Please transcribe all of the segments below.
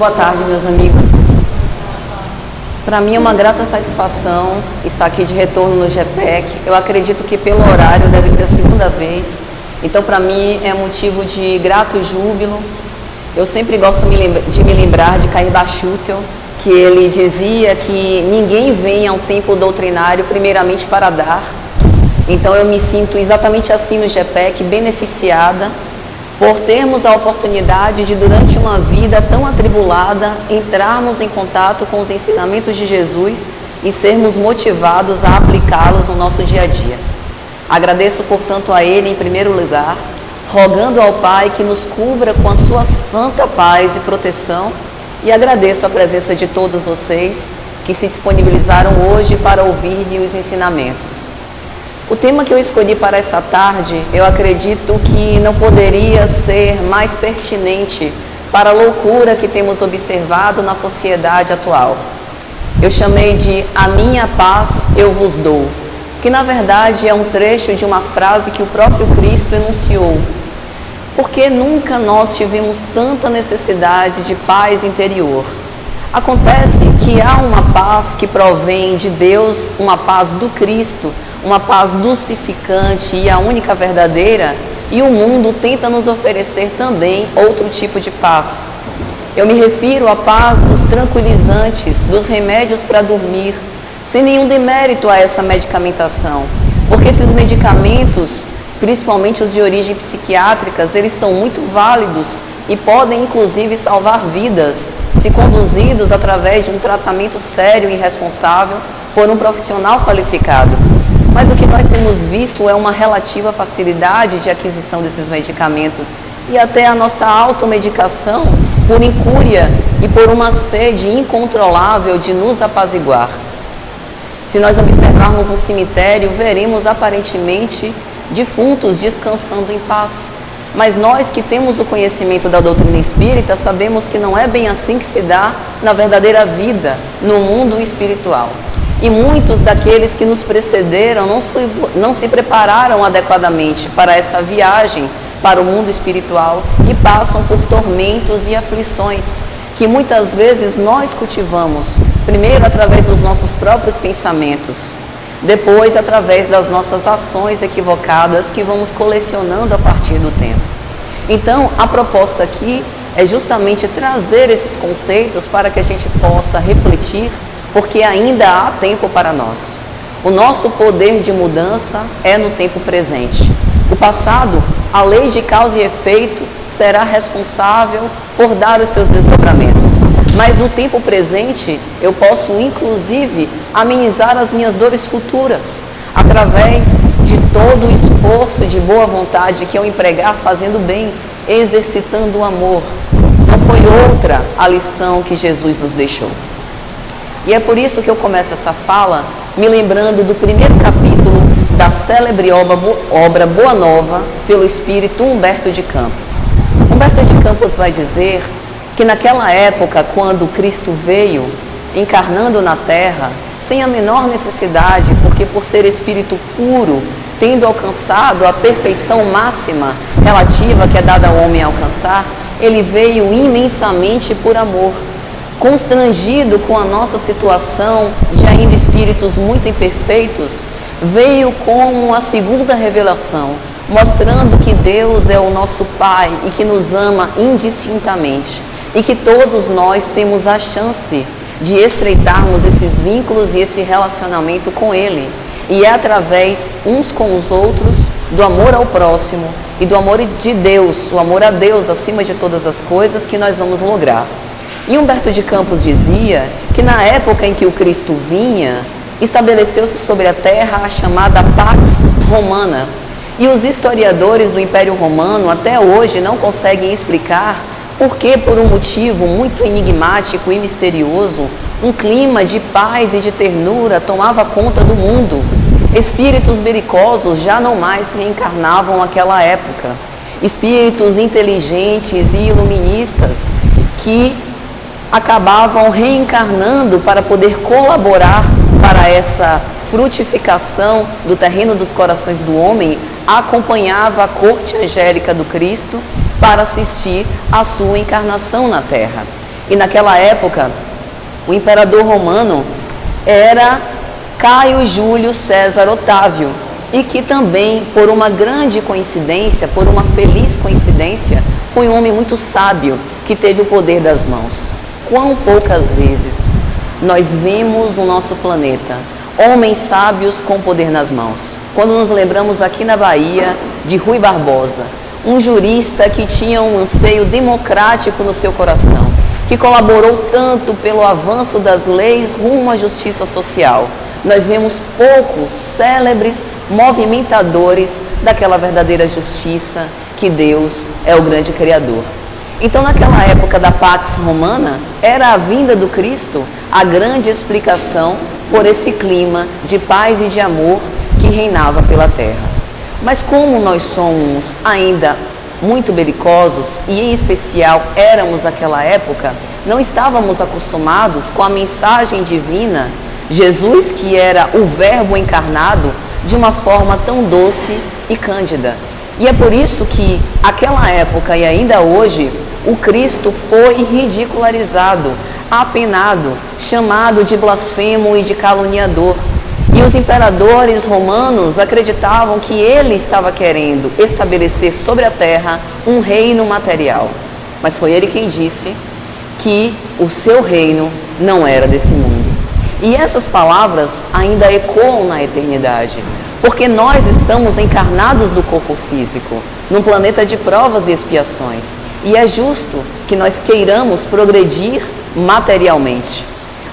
Boa tarde, meus amigos. Para mim é uma grata satisfação estar aqui de retorno no GPEC. Eu acredito que pelo horário deve ser a segunda vez. Então, para mim é motivo de grato júbilo. Eu sempre gosto de me lembrar de Cair Bachutel, que ele dizia que ninguém vem ao templo doutrinário primeiramente para dar. Então eu me sinto exatamente assim no GPEC, beneficiada por termos a oportunidade de, durante uma vida tão atribulada, entrarmos em contato com os ensinamentos de Jesus e sermos motivados a aplicá-los no nosso dia a dia. Agradeço, portanto, a Ele em primeiro lugar, rogando ao Pai que nos cubra com a sua santa paz e proteção, e agradeço a presença de todos vocês que se disponibilizaram hoje para ouvirem os ensinamentos. O tema que eu escolhi para essa tarde, eu acredito que não poderia ser mais pertinente para a loucura que temos observado na sociedade atual. Eu chamei de "A minha paz eu vos dou", que na verdade é um trecho de uma frase que o próprio Cristo enunciou. Porque nunca nós tivemos tanta necessidade de paz interior. Acontece que há uma paz que provém de Deus, uma paz do Cristo, uma paz dulcificante e a única verdadeira, e o mundo tenta nos oferecer também outro tipo de paz. Eu me refiro à paz dos tranquilizantes, dos remédios para dormir, sem nenhum demérito a essa medicamentação, porque esses medicamentos, principalmente os de origem psiquiátricas, eles são muito válidos e podem inclusive salvar vidas, se conduzidos através de um tratamento sério e responsável por um profissional qualificado. Mas o que nós temos visto é uma relativa facilidade de aquisição desses medicamentos e até a nossa automedicação por incúria e por uma sede incontrolável de nos apaziguar. Se nós observarmos um cemitério, veremos aparentemente defuntos descansando em paz. Mas nós que temos o conhecimento da doutrina espírita, sabemos que não é bem assim que se dá na verdadeira vida, no mundo espiritual. E muitos daqueles que nos precederam não se prepararam adequadamente para essa viagem para o mundo espiritual e passam por tormentos e aflições que muitas vezes nós cultivamos, primeiro através dos nossos próprios pensamentos, depois através das nossas ações equivocadas que vamos colecionando a partir do tempo. Então, a proposta aqui é justamente trazer esses conceitos para que a gente possa refletir, porque ainda há tempo para nós. O nosso poder de mudança é no tempo presente. O passado, a lei de causa e efeito, será responsável por dar os seus desdobramentos. Mas no tempo presente, eu posso inclusive amenizar as minhas dores futuras, através de todo o esforço de boa vontade que eu empregar fazendo bem, exercitando o amor. Não foi outra a lição que Jesus nos deixou. E é por isso que eu começo essa fala me lembrando do primeiro capítulo da célebre obra Boa Nova, pelo espírito Humberto de Campos. Humberto de Campos vai dizer que naquela época, quando Cristo veio encarnando na Terra, sem a menor necessidade, porque por ser espírito puro, tendo alcançado a perfeição máxima relativa que é dada ao homem alcançar, ele veio imensamente por amor. Constrangido com a nossa situação, de ainda espíritos muito imperfeitos, veio como a segunda revelação, mostrando que Deus é o nosso Pai e que nos ama indistintamente, e que todos nós temos a chance de estreitarmos esses vínculos e esse relacionamento com Ele. E é através uns com os outros, do amor ao próximo e do amor de Deus, o amor a Deus acima de todas as coisas, que nós vamos lograr. E Humberto de Campos dizia que na época em que o Cristo vinha, estabeleceu-se sobre a terra a chamada Pax Romana. E os historiadores do Império Romano até hoje não conseguem explicar por que, por um motivo muito enigmático e misterioso, um clima de paz e de ternura tomava conta do mundo. Espíritos belicosos já não mais reencarnavam naquela época. Espíritos inteligentes e iluministas que acabavam reencarnando para poder colaborar para essa frutificação do terreno dos corações do homem, acompanhava a corte angélica do Cristo para assistir à sua encarnação na Terra. E naquela época, o imperador romano era Caio Júlio César Otávio, e que também, por uma grande coincidência, por uma feliz coincidência, foi um homem muito sábio que teve o poder das mãos. Quão poucas vezes nós vimos o nosso planeta, homens sábios com poder nas mãos. Quando nos lembramos aqui na Bahia de Rui Barbosa, um jurista que tinha um anseio democrático no seu coração, que colaborou tanto pelo avanço das leis rumo à justiça social. Nós vemos poucos célebres movimentadores daquela verdadeira justiça que Deus é o grande Criador. Então, naquela época da Pax Romana, era a vinda do Cristo a grande explicação por esse clima de paz e de amor que reinava pela terra. Mas como nós somos ainda muito belicosos, e em especial éramos naquela época, não estávamos acostumados com a mensagem divina, Jesus, que era o Verbo encarnado, de uma forma tão doce e cândida. E é por isso que, aquela época e ainda hoje, o Cristo foi ridicularizado, apenado, chamado de blasfemo e de caluniador. E os imperadores romanos acreditavam que ele estava querendo estabelecer sobre a terra um reino material. Mas foi ele quem disse que o seu reino não era desse mundo. E essas palavras ainda ecoam na eternidade, porque nós estamos encarnados do corpo físico, num planeta de provas e expiações, e é justo que nós queiramos progredir materialmente,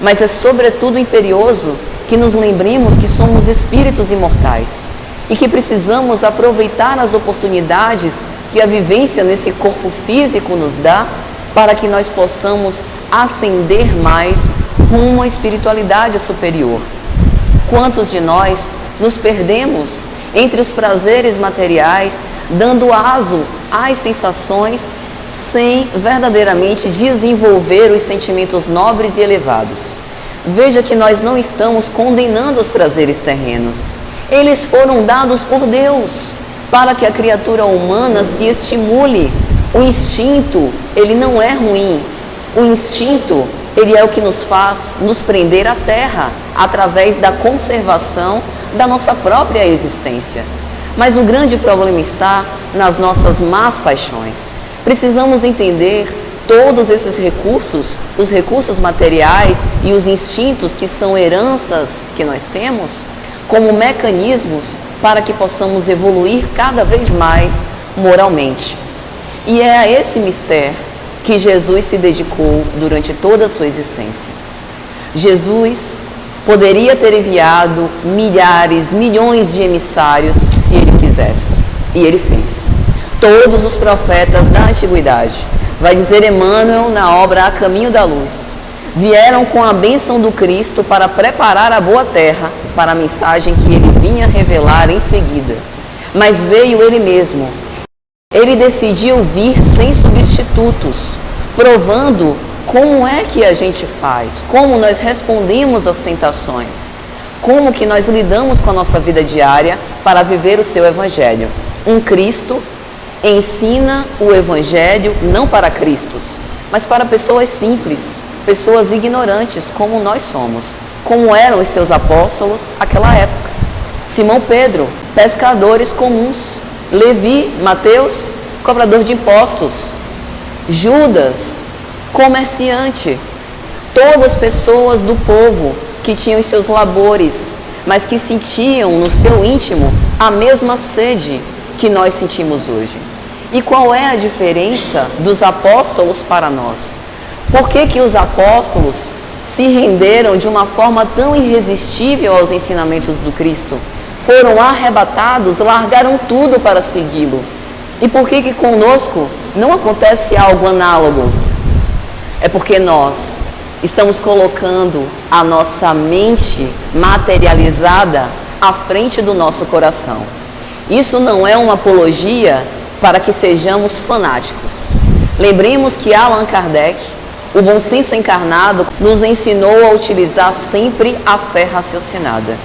mas é sobretudo imperioso que nos lembremos que somos espíritos imortais e que precisamos aproveitar as oportunidades que a vivência nesse corpo físico nos dá para que nós possamos ascender mais rumo à espiritualidade superior. Quantos de nós nos perdemos entre os prazeres materiais, dando aso às sensações, sem verdadeiramente desenvolver os sentimentos nobres e elevados? Veja que nós não estamos condenando os prazeres terrenos. Eles foram dados por Deus para que a criatura humana se estimule. O instinto, ele não é ruim. O instinto, ele é o que nos faz nos prender à terra, através da conservação da nossa própria existência. Mas o grande problema está nas nossas más paixões. Precisamos entender todos esses recursos, os recursos materiais e os instintos que são heranças que nós temos, como mecanismos para que possamos evoluir cada vez mais moralmente. E é a esse mistério que Jesus se dedicou durante toda a sua existência. Jesus poderia ter enviado milhares, milhões de emissários se ele quisesse, e ele fez. Todos os profetas da antiguidade, vai dizer Emmanuel na obra A Caminho da Luz, vieram com a bênção do Cristo para preparar a boa terra para a mensagem que ele vinha revelar em seguida. Mas veio ele mesmo. Ele decidiu vir sem substitutos, provando como é que a gente faz, como nós respondemos às tentações, como que nós lidamos com a nossa vida diária para viver o seu Evangelho. Um Cristo ensina o Evangelho não para Cristos, mas para pessoas simples, pessoas ignorantes como nós somos, como eram os seus apóstolos naquela época. Simão Pedro, pescadores comuns. Levi, Mateus, cobrador de impostos. Judas, comerciante. Todas pessoas do povo que tinham os seus labores, mas que sentiam no seu íntimo a mesma sede que nós sentimos hoje. E qual é a diferença dos apóstolos para nós? Por que os apóstolos se renderam de uma forma tão irresistível aos ensinamentos do Cristo? Foram arrebatados, largaram tudo para segui-lo. E por que conosco não acontece algo análogo? É porque nós estamos colocando a nossa mente materializada à frente do nosso coração. Isso não é uma apologia para que sejamos fanáticos. Lembremos que Allan Kardec, o bom senso encarnado, nos ensinou a utilizar sempre a fé raciocinada.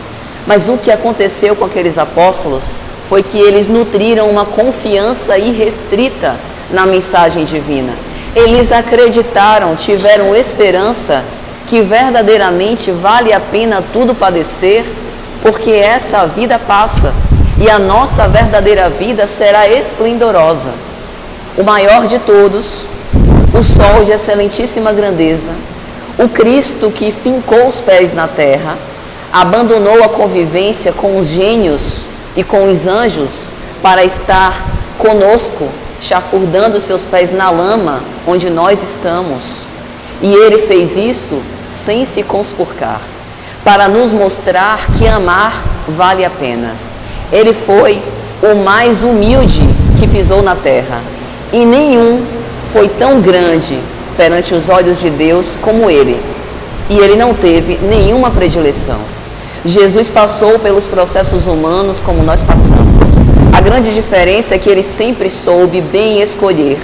Mas o que aconteceu com aqueles apóstolos foi que eles nutriram uma confiança irrestrita na mensagem divina. Eles acreditaram, tiveram esperança que verdadeiramente vale a pena tudo padecer, porque essa vida passa e a nossa verdadeira vida será esplendorosa. O maior de todos, o sol de excelentíssima grandeza, o Cristo que fincou os pés na terra, abandonou a convivência com os gênios e com os anjos para estar conosco, chafurdando seus pés na lama onde nós estamos. E ele fez isso sem se conspurcar, para nos mostrar que amar vale a pena. Ele foi o mais humilde que pisou na terra, e nenhum foi tão grande perante os olhos de Deus como ele. E ele não teve nenhuma predileção. Jesus passou pelos processos humanos como nós passamos. A grande diferença é que ele sempre soube bem escolher.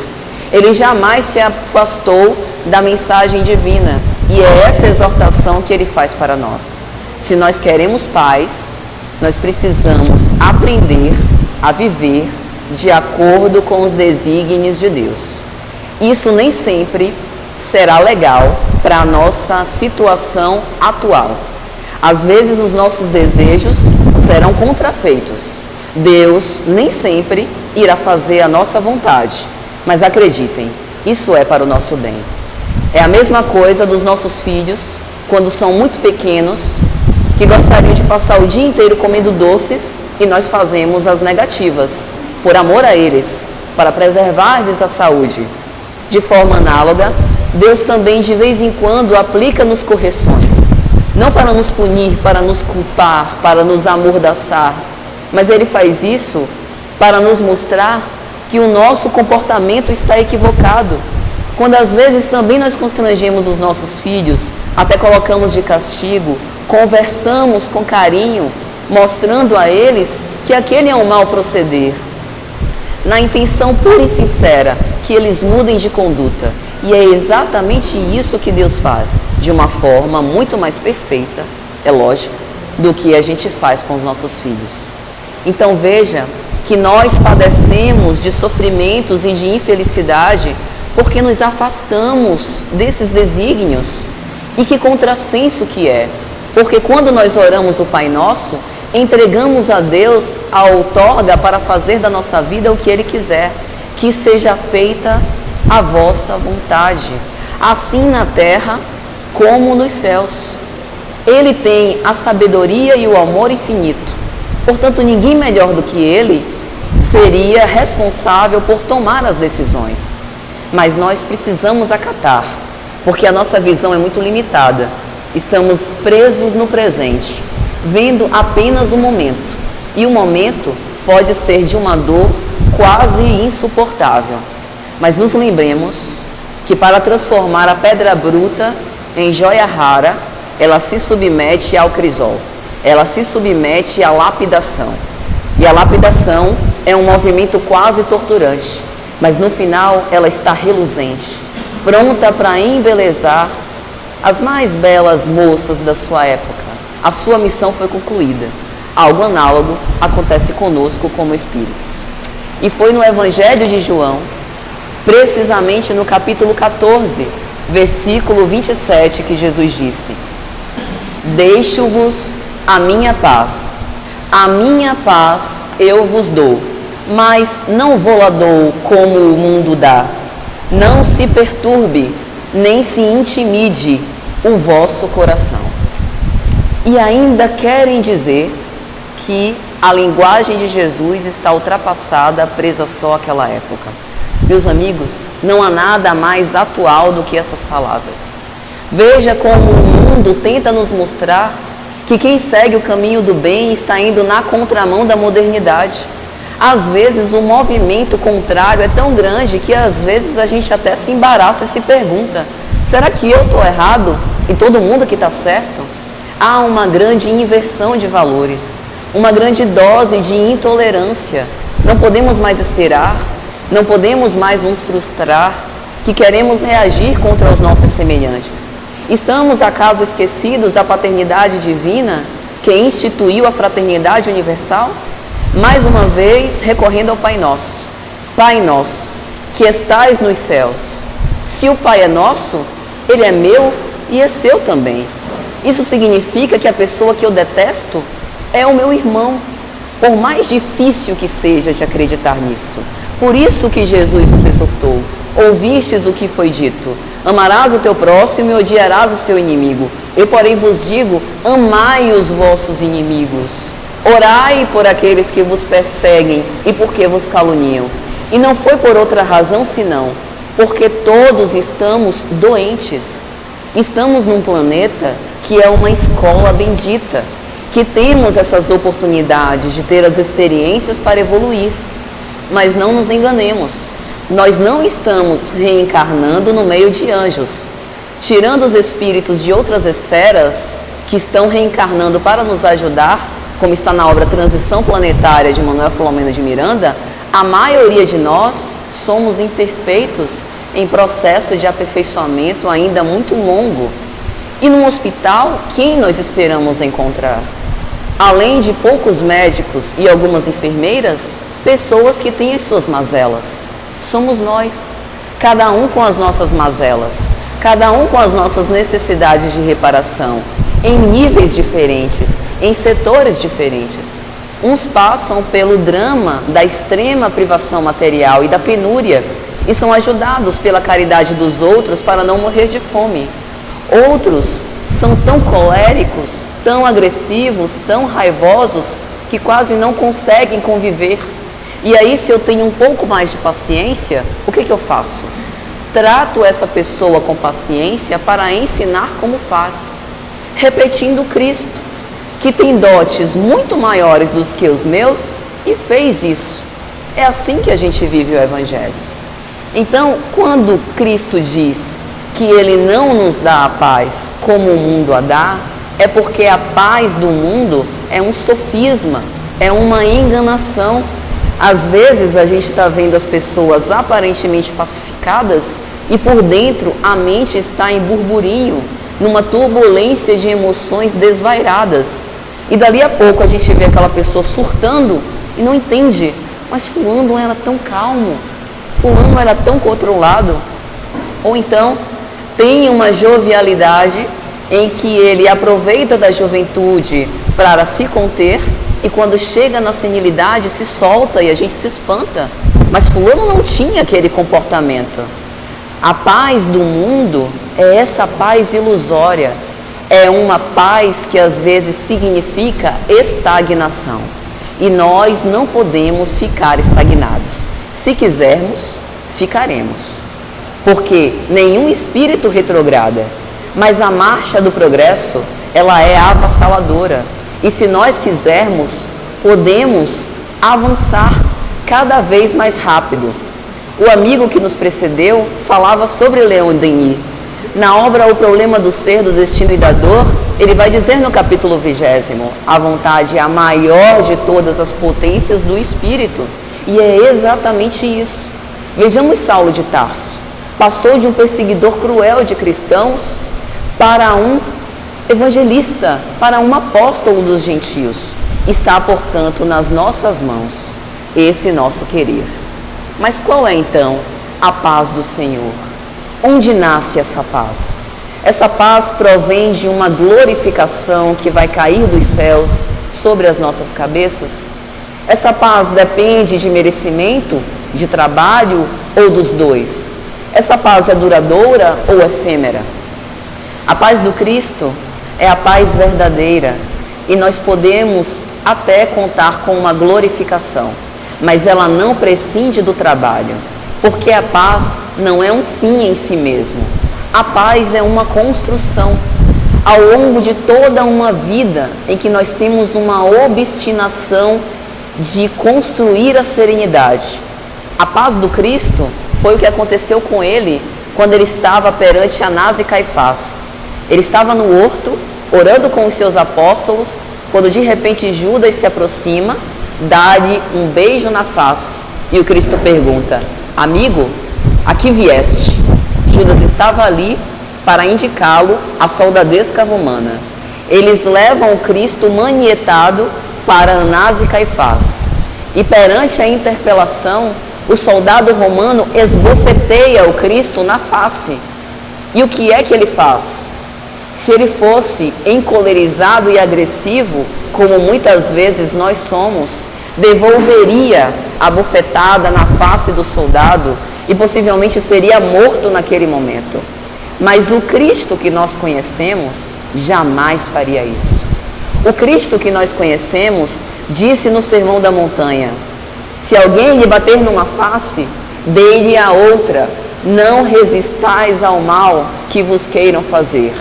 Ele jamais se afastou da mensagem divina. E é essa exortação que ele faz para nós. Se nós queremos paz, nós precisamos aprender a viver de acordo com os desígnios de Deus. Isso nem sempre será legal para a nossa situação atual. Às vezes os nossos desejos serão contrafeitos. Deus nem sempre irá fazer a nossa vontade, mas acreditem, isso é para o nosso bem. É a mesma coisa dos nossos filhos, quando são muito pequenos, que gostariam de passar o dia inteiro comendo doces e nós fazemos as negativas, por amor a eles, para preservar-lhes a saúde. De forma análoga, Deus também de vez em quando aplica-nos correções, não para nos punir, para nos culpar, para nos amordaçar, mas Ele faz isso para nos mostrar que o nosso comportamento está equivocado. Quando às vezes também nós constrangemos os nossos filhos, até colocamos de castigo, conversamos com carinho, mostrando a eles que aquele é um mau proceder, na intenção pura e sincera que eles mudem de conduta. E é exatamente isso que Deus faz, de uma forma muito mais perfeita, é lógico, do que a gente faz com os nossos filhos. Então veja que nós padecemos de sofrimentos e de infelicidade porque nos afastamos desses desígnios. E que contrassenso que é, porque quando nós oramos o Pai Nosso, entregamos a Deus a outorga para fazer da nossa vida o que Ele quiser, que seja feita a vossa vontade, assim na terra como nos céus. Ele tem a sabedoria e o amor infinito, portanto ninguém melhor do que Ele seria responsável por tomar as decisões, mas nós precisamos acatar, porque a nossa visão é muito limitada, estamos presos no presente, vendo apenas o momento, e o momento pode ser de uma dor quase insuportável. Mas nos lembremos que para transformar a pedra bruta em joia rara, ela se submete ao crisol, ela se submete à lapidação. E a lapidação é um movimento quase torturante, mas no final ela está reluzente, pronta para embelezar as mais belas moças da sua época. A sua missão foi concluída. Algo análogo acontece conosco como espíritos. E foi no Evangelho de João, precisamente no capítulo 14, versículo 27, que Jesus disse: deixo-vos a minha paz eu vos dou, mas não vou-la dou como o mundo dá. Não se perturbe, nem se intimide o vosso coração. E ainda querem dizer que a linguagem de Jesus está ultrapassada, presa só àquela época. Meus amigos, não há nada mais atual do que essas palavras. Veja como o mundo tenta nos mostrar que quem segue o caminho do bem está indo na contramão da modernidade. Às vezes o movimento contrário é tão grande que às vezes a gente até se embaraça e se pergunta: será que eu estou errado e todo mundo que está certo? Há uma grande inversão de valores, uma grande dose de intolerância. Não podemos mais esperar, não podemos mais nos frustrar, que queremos reagir contra os nossos semelhantes. Estamos, acaso, esquecidos da paternidade divina que instituiu a fraternidade universal? Mais uma vez, recorrendo ao Pai Nosso. Pai nosso, que estais nos céus, Se o Pai é nosso, Ele é meu e é seu também. Isso significa que a pessoa que eu detesto é o meu irmão, por mais difícil que seja de acreditar nisso. Por isso que Jesus nos exortou: ouvistes o que foi dito, amarás o teu próximo e odiarás o seu inimigo. Eu, porém, vos digo, amai os vossos inimigos, orai por aqueles que vos perseguem e porque vos caluniam. E não foi por outra razão senão porque todos estamos doentes. Estamos num planeta que é uma escola bendita, que temos essas oportunidades de ter as experiências para evoluir. Mas não nos enganemos, nós não estamos reencarnando no meio de anjos. Tirando os espíritos de outras esferas que estão reencarnando para nos ajudar, como está na obra Transição Planetária de Manuel Filomeno de Miranda, a maioria de nós somos imperfeitos em processo de aperfeiçoamento ainda muito longo. E no hospital, quem nós esperamos encontrar? Além de poucos médicos e algumas enfermeiras, pessoas que têm as suas mazelas. Somos nós, cada um com as nossas mazelas, cada um com as nossas necessidades de reparação, em níveis diferentes, em setores diferentes. Uns passam pelo drama da extrema privação material e da penúria e são ajudados pela caridade dos outros para não morrer de fome. Outros são tão coléricos, tão agressivos, tão raivosos, que quase não conseguem conviver. E aí, se eu tenho um pouco mais de paciência, o que eu faço? Trato essa pessoa com paciência para ensinar como faz, repetindo Cristo, que tem dotes muito maiores do que os meus e fez isso. É assim que a gente vive o Evangelho. Então, quando Cristo diz que Ele não nos dá a paz como o mundo a dá, é porque a paz do mundo é um sofisma, é uma enganação. Às vezes a gente está vendo as pessoas aparentemente pacificadas e por dentro a mente está em burburinho, numa turbulência de emoções desvairadas. E dali a pouco a gente vê aquela pessoa surtando e não entende, mas fulano era tão calmo, fulano era tão controlado. Ou então tem uma jovialidade em que ele aproveita da juventude para se conter e quando chega na senilidade se solta e a gente se espanta. Mas fulano não tinha aquele comportamento. A paz do mundo é essa paz ilusória, é uma paz que às vezes significa estagnação. E nós não podemos ficar estagnados. Se quisermos, ficaremos. Porque nenhum espírito retrograda, mas a marcha do progresso, ela é avassaladora. E se nós quisermos, podemos avançar cada vez mais rápido. O amigo que nos precedeu falava sobre Leon Denis. Na obra O Problema do Ser, do Destino e da Dor, ele vai dizer no capítulo 20, a vontade é a maior de todas as potências do espírito. E é exatamente isso. Vejamos Saulo de Tarso. Passou de um perseguidor cruel de cristãos para um evangelista, para um apóstolo dos gentios. Está, portanto, nas nossas mãos esse nosso querer. Mas qual é, então, a paz do Senhor? Onde nasce essa paz? Essa paz provém de uma glorificação que vai cair dos céus sobre as nossas cabeças? Essa paz depende de merecimento, de trabalho ou dos dois? Essa paz é duradoura ou efêmera? A paz do Cristo é a paz verdadeira e nós podemos até contar com uma glorificação, mas ela não prescinde do trabalho, porque a paz não é um fim em si mesmo. A paz é uma construção ao longo de toda uma vida em que nós temos uma obstinação de construir a serenidade. A paz do Cristo foi o que aconteceu com ele quando ele estava perante Anás e Caifás. Ele estava no horto, orando com os seus apóstolos, quando de repente Judas se aproxima, dá-lhe um beijo na face. E o Cristo pergunta: amigo, a que vieste? Judas estava ali para indicá-lo à soldadesca romana. Eles levam o Cristo manietado para Anás e Caifás. E perante a interpelação, o soldado romano esbofeteia o Cristo na face. E o que é que ele faz? Se ele fosse encolerizado e agressivo, como muitas vezes nós somos, devolveria a bofetada na face do soldado e possivelmente seria morto naquele momento. Mas o Cristo que nós conhecemos jamais faria isso. O Cristo que nós conhecemos disse no Sermão da Montanha: se alguém lhe bater numa face, dê-lhe a outra, não resistais ao mal que vos queiram fazer.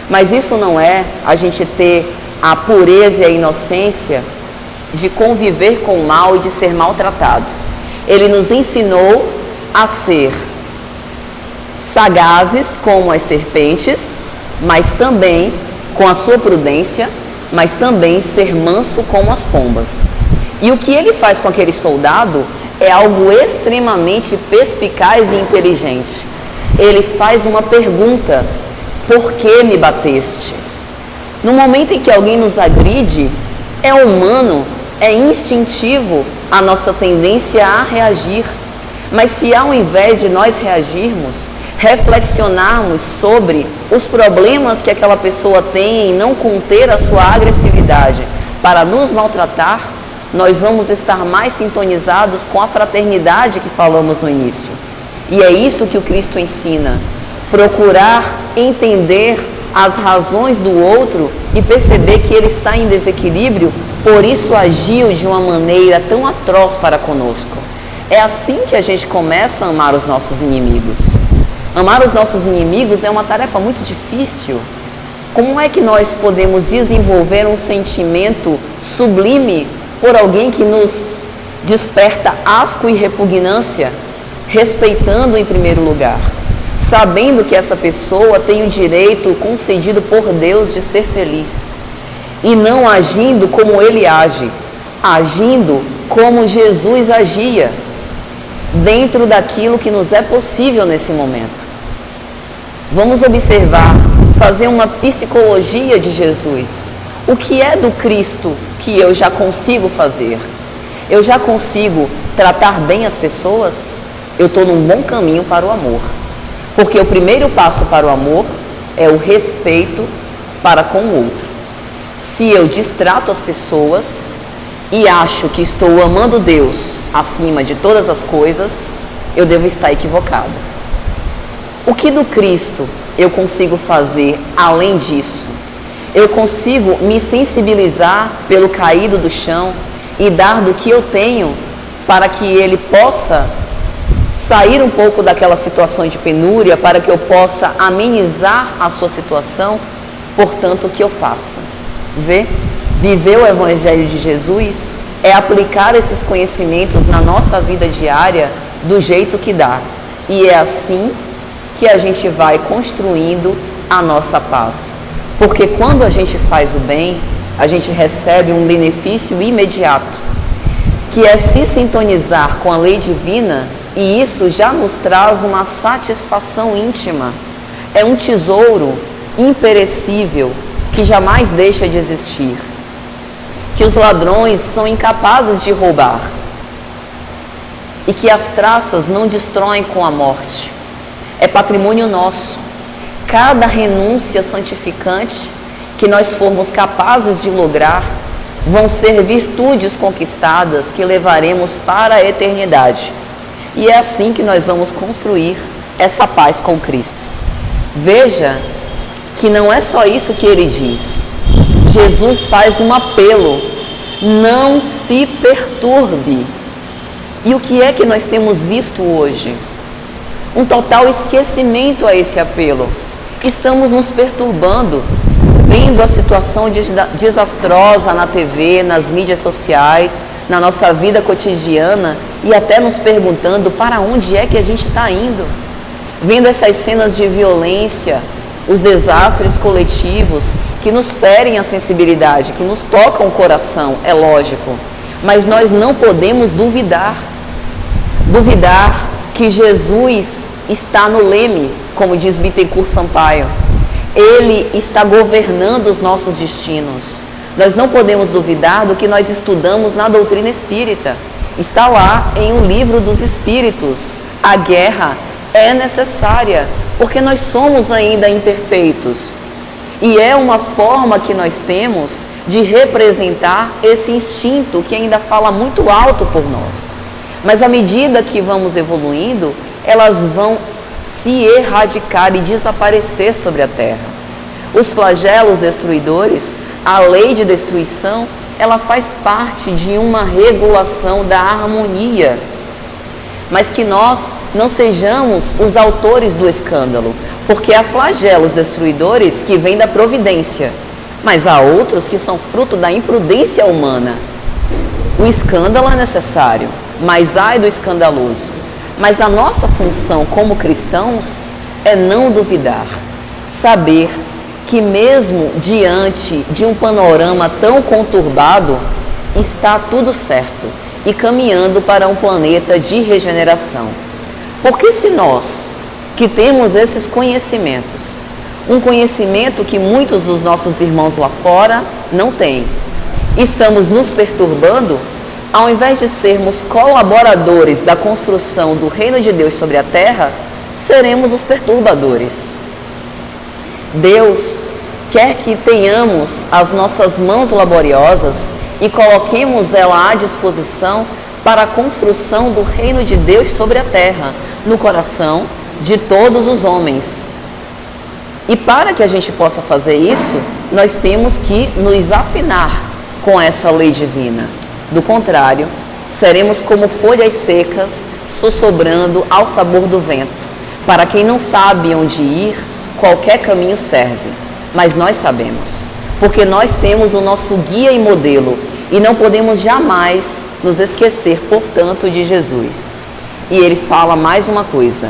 Mas isso não é a gente ter a pureza e a inocência de conviver com o mal e de ser maltratado. Ele nos ensinou a ser sagazes como as serpentes, mas também com a sua prudência, mas também ser manso como as pombas. E o que ele faz com aquele soldado é algo extremamente perspicaz e inteligente. Ele faz uma pergunta: por que me bateste? No momento em que alguém nos agride, é humano, é instintivo a nossa tendência a reagir. Mas se ao invés de nós reagirmos, reflexionarmos sobre os problemas que aquela pessoa tem em não conter a sua agressividade para nos maltratar, nós vamos estar mais sintonizados com a fraternidade que falamos no início. E é isso que o Cristo ensina: procurar entender as razões do outro e perceber que ele está em desequilíbrio, por isso agiu de uma maneira tão atroz para conosco. É assim que a gente começa a amar os nossos inimigos. Amar os nossos inimigos é uma tarefa muito difícil. Como é que nós podemos desenvolver um sentimento sublime por alguém que nos desperta asco e repugnância, respeitando em primeiro lugar, sabendo que essa pessoa tem o direito concedido por Deus de ser feliz, e não agindo como ele age, agindo como Jesus agia, dentro daquilo que nos é possível nesse momento. Vamos observar, fazer uma psicologia de Jesus. O que é do Cristo que eu já consigo fazer? Eu já consigo tratar bem as pessoas? Eu estou num bom caminho para o amor. Porque o primeiro passo para o amor é o respeito para com o outro. Se eu destrato as pessoas e acho que estou amando Deus acima de todas as coisas, eu devo estar equivocado. O que do Cristo eu consigo fazer além disso? Eu consigo me sensibilizar pelo caído do chão e dar do que eu tenho para que ele possa sair um pouco daquela situação de penúria, para que eu possa amenizar a sua situação. Portanto, o que eu faça? Viver o Evangelho de Jesus é aplicar esses conhecimentos na nossa vida diária do jeito que dá. E é assim que a gente vai construindo a nossa paz. Porque quando a gente faz o bem, a gente recebe um benefício imediato, que é se sintonizar com a lei divina, e isso já nos traz uma satisfação íntima. É um tesouro imperecível que jamais deixa de existir, que os ladrões são incapazes de roubar e que as traças não destroem com a morte. É patrimônio nosso. Cada renúncia santificante que nós formos capazes de lograr vão ser virtudes conquistadas que levaremos para a eternidade. E é assim que nós vamos construir essa paz com Cristo. Veja que não é só isso que ele diz. Jesus faz um apelo: não se perturbe. E o que é que nós temos visto hoje? Um total esquecimento a esse apelo. Estamos nos perturbando, vendo a situação desastrosa na TV, nas mídias sociais, na nossa vida cotidiana, e até nos perguntando para onde é que a gente está indo. Vendo essas cenas de violência, os desastres coletivos que nos ferem a sensibilidade, que nos tocam o coração, é lógico. Mas nós não podemos duvidar que Jesus está no leme, como diz Bittencourt Sampaio. Ele está governando os nossos destinos. Nós não podemos duvidar do que nós estudamos na doutrina espírita. Está lá em O Livro dos Espíritos. A guerra é necessária, porque nós somos ainda imperfeitos. E é uma forma que nós temos de representar esse instinto que ainda fala muito alto por nós. Mas à medida que vamos evoluindo, elas vão se erradicar e desaparecer sobre a Terra. Os flagelos destruidores, a lei de destruição, ela faz parte de uma regulação da harmonia. Mas que nós não sejamos os autores do escândalo, porque há flagelos destruidores que vêm da providência, mas há outros que são fruto da imprudência humana. O escândalo é necessário, mas ai do escandaloso. Mas a nossa função como cristãos é não duvidar, saber que mesmo diante de um panorama tão conturbado, está tudo certo e caminhando para um planeta de regeneração. Porque se nós, que temos esses conhecimentos, um conhecimento que muitos dos nossos irmãos lá fora não têm, estamos nos perturbando, ao invés de sermos colaboradores da construção do reino de Deus sobre a terra, seremos os perturbadores. Deus quer que tenhamos as nossas mãos laboriosas e coloquemos ela à disposição para a construção do reino de Deus sobre a terra, no coração de todos os homens. E para que a gente possa fazer isso, nós temos que nos afinar com essa lei divina. Do contrário, seremos como folhas secas, sussurrando ao sabor do vento. Para quem não sabe onde ir, qualquer caminho serve. Mas nós sabemos, porque nós temos o nosso guia e modelo, e não podemos jamais nos esquecer, portanto, de Jesus. E ele fala mais uma coisa: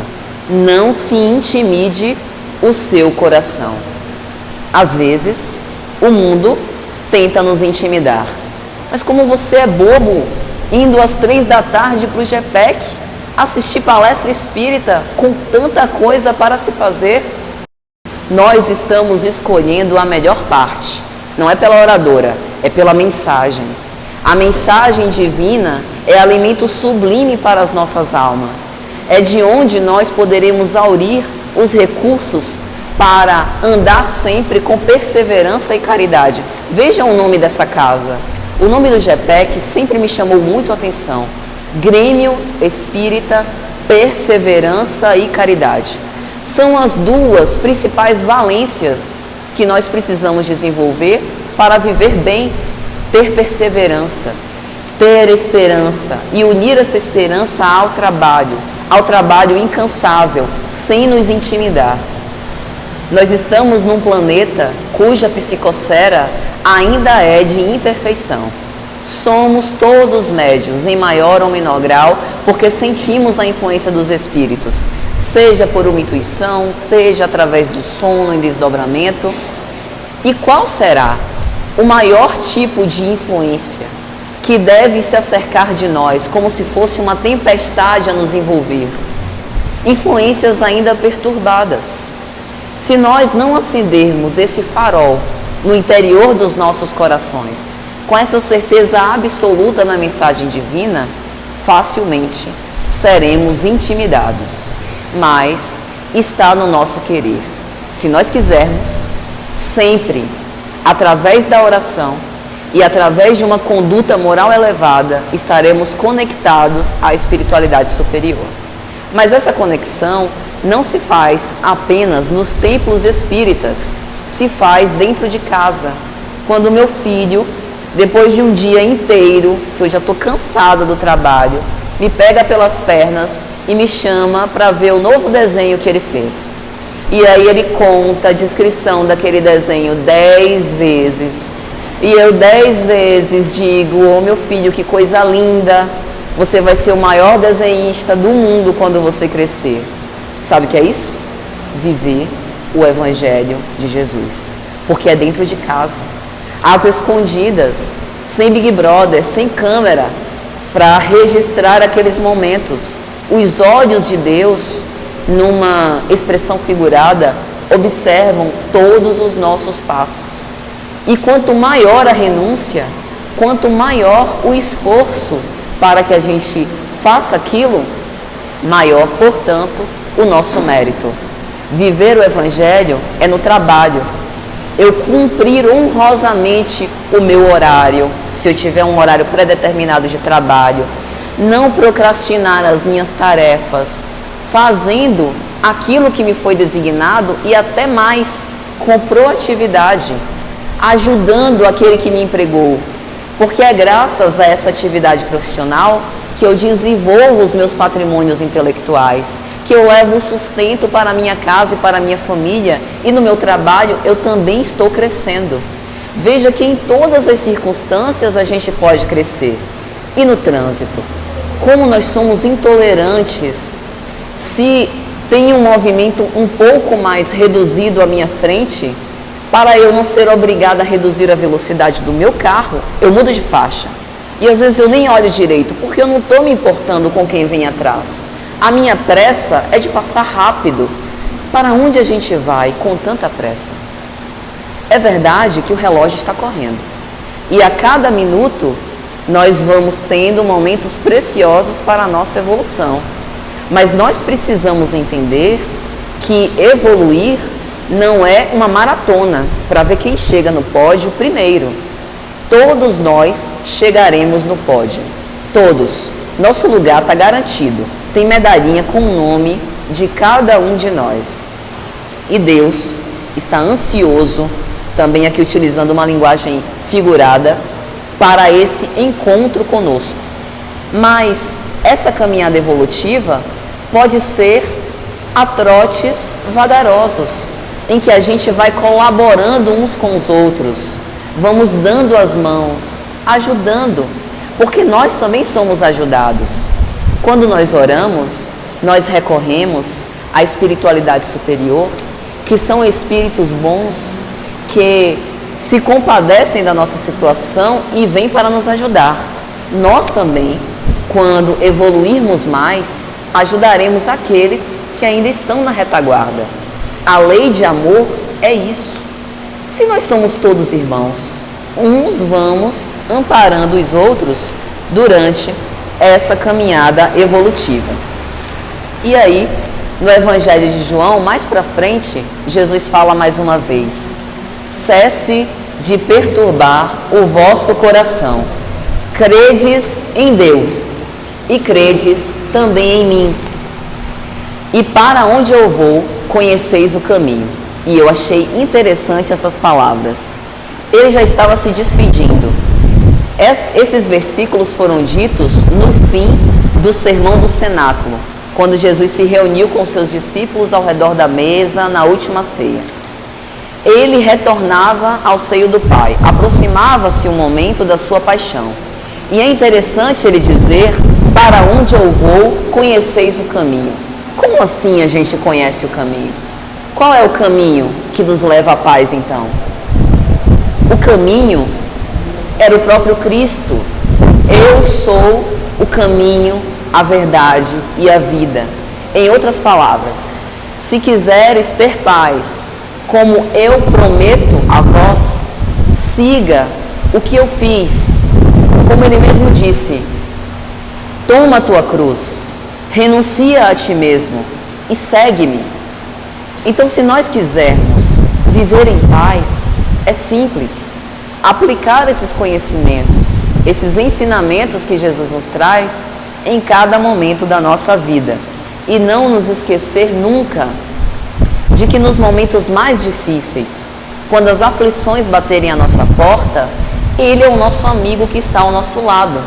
não se intimide o seu coração. Às vezes, o mundo tenta nos intimidar. Mas como você é bobo, indo às 3 da tarde para o GPEC, assistir palestra espírita com tanta coisa para se fazer, nós estamos escolhendo a melhor parte. Não é pela oradora, é pela mensagem. A mensagem divina é alimento sublime para as nossas almas. É de onde nós poderemos aurir os recursos para andar sempre com perseverança e caridade. Vejam o nome dessa casa. O nome do GPEC sempre me chamou muito a atenção. Grêmio Espírita, Perseverança e Caridade. São as duas principais valências que nós precisamos desenvolver para viver bem, ter perseverança, ter esperança e unir essa esperança ao trabalho incansável, sem nos intimidar. Nós estamos num planeta cuja psicosfera ainda é de imperfeição. Somos todos médios, em maior ou menor grau, porque sentimos a influência dos espíritos, seja por uma intuição, seja através do sono em desdobramento. E qual será o maior tipo de influência que deve se acercar de nós, como se fosse uma tempestade a nos envolver? Influências ainda perturbadas. Se nós não acendermos esse farol no interior dos nossos corações, com essa certeza absoluta na mensagem divina, facilmente seremos intimidados. Mas está no nosso querer. Se nós quisermos, sempre, através da oração e através de uma conduta moral elevada, estaremos conectados à espiritualidade superior. Mas essa conexão não se faz apenas nos templos espíritas, se faz dentro de casa. Quando meu filho, depois de um dia inteiro, que eu já estou cansada do trabalho, me pega pelas pernas e me chama para ver o novo desenho que ele fez. E aí ele conta a descrição daquele desenho 10 vezes. E eu 10 vezes digo: ô meu filho, que coisa linda, você vai ser o maior desenhista do mundo quando você crescer. Sabe o que é isso? Viver o Evangelho de Jesus. Porque é dentro de casa, às escondidas, sem Big Brother, sem câmera, para registrar aqueles momentos. Os olhos de Deus, numa expressão figurada, observam todos os nossos passos. E quanto maior a renúncia, quanto maior o esforço para que a gente faça aquilo, maior, portanto, o nosso mérito. Viver o Evangelho é no trabalho. Eu cumprir honrosamente o meu horário, se eu tiver um horário pré-determinado de trabalho, não procrastinar as minhas tarefas, fazendo aquilo que me foi designado e até mais, com proatividade, ajudando aquele que me empregou. Porque é graças a essa atividade profissional que eu desenvolvo os meus patrimônios intelectuais, que eu levo o sustento para a minha casa e para a minha família, e no meu trabalho eu também estou crescendo. Veja que em todas as circunstâncias a gente pode crescer. E no trânsito, como nós somos intolerantes, se tem um movimento um pouco mais reduzido à minha frente, para eu não ser obrigada a reduzir a velocidade do meu carro, eu mudo de faixa. E às vezes eu nem olho direito, porque eu não estou me importando com quem vem atrás. A minha pressa é de passar rápido. Para onde a gente vai com tanta pressa? É verdade que o relógio está correndo. E a cada minuto nós vamos tendo momentos preciosos para a nossa evolução. Mas nós precisamos entender que evoluir não é uma maratona para ver quem chega no pódio primeiro. Todos nós chegaremos no pódio. Todos. Nosso lugar está garantido. Tem medalhinha com o nome de cada um de nós. E Deus está ansioso, também aqui utilizando uma linguagem figurada, para esse encontro conosco. Mas essa caminhada evolutiva pode ser a trotes vagarosos, em que a gente vai colaborando uns com os outros, vamos dando as mãos, ajudando, porque nós também somos ajudados. Quando nós oramos, nós recorremos à espiritualidade superior, que são espíritos bons, que se compadecem da nossa situação e vêm para nos ajudar. Nós também, quando evoluirmos mais, ajudaremos aqueles que ainda estão na retaguarda. A lei de amor é isso. Se nós somos todos irmãos, uns vamos amparando os outros durante essa caminhada evolutiva. E aí, no Evangelho de João, mais para frente, Jesus fala mais uma vez: cesse de perturbar o vosso coração. Credes em Deus e credes também em mim. E para onde eu vou, conheceis o caminho. E eu achei interessante essas palavras. Ele já estava se despedindo. Esses versículos foram ditos no fim do Sermão do Cenáculo, quando Jesus se reuniu com seus discípulos ao redor da mesa na última ceia. Ele retornava ao seio do Pai, aproximava-se o momento da sua paixão. E é interessante ele dizer: para onde eu vou, conheceis o caminho. Como assim a gente conhece o caminho? Qual é o caminho que nos leva à paz, então? O caminho era o próprio Cristo. Eu sou o caminho, a verdade e a vida. Em outras palavras, se quiseres ter paz, como eu prometo a vós, siga o que eu fiz. Como ele mesmo disse: toma a tua cruz, renuncia a ti mesmo e segue-me. Então, se nós quisermos viver em paz, é simples. Aplicar esses conhecimentos, esses ensinamentos que Jesus nos traz em cada momento da nossa vida. E não nos esquecer nunca de que nos momentos mais difíceis, quando as aflições baterem à nossa porta, Ele é o nosso amigo que está ao nosso lado.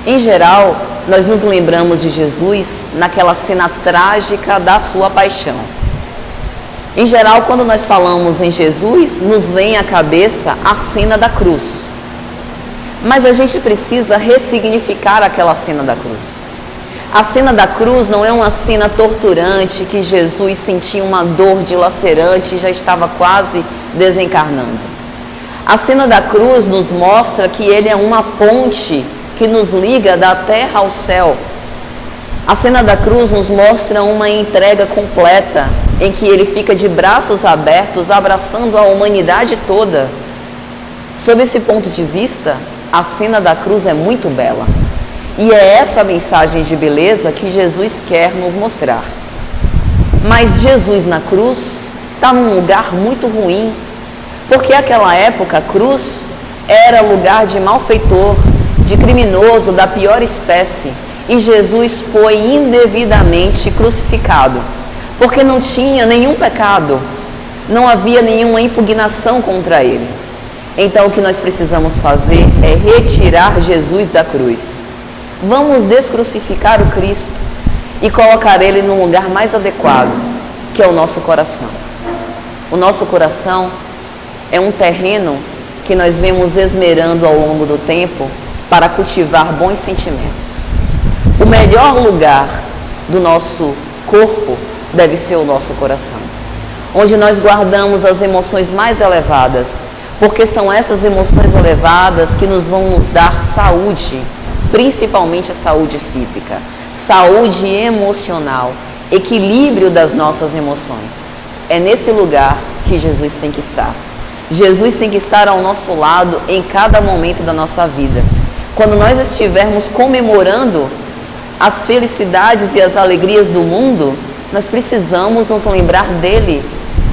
Em geral, nós nos lembramos de Jesus naquela cena trágica da sua paixão. Em geral, quando nós falamos em Jesus, nos vem à cabeça a cena da cruz. Mas a gente precisa ressignificar aquela cena da cruz. A cena da cruz não é uma cena torturante que Jesus sentia uma dor dilacerante e já estava quase desencarnando. A cena da cruz nos mostra que ele é uma ponte que nos liga da terra ao céu. A cena da cruz nos mostra uma entrega completa, em que ele fica de braços abertos, abraçando a humanidade toda. Sob esse ponto de vista, a cena da cruz é muito bela. E é essa mensagem de beleza que Jesus quer nos mostrar. Mas Jesus na cruz está num lugar muito ruim, porque naquela época a cruz era lugar de malfeitor, de criminoso da pior espécie, e Jesus foi indevidamente crucificado, porque não tinha nenhum pecado, não havia nenhuma impugnação contra ele. Então o que nós precisamos fazer é retirar Jesus da cruz. Vamos descrucificar o Cristo e colocar ele no lugar mais adequado, que é o nosso coração. O nosso coração é um terreno que nós vemos esmerando ao longo do tempo para cultivar bons sentimentos. O melhor lugar do nosso corpo deve ser o nosso coração, onde nós guardamos as emoções mais elevadas, porque são essas emoções elevadas que nos vão nos dar saúde, principalmente a saúde física, saúde emocional, equilíbrio das nossas emoções. É nesse lugar que Jesus tem que estar. Jesus tem que estar ao nosso lado em cada momento da nossa vida. Quando nós estivermos comemorando as felicidades e as alegrias do mundo, nós precisamos nos lembrar dele,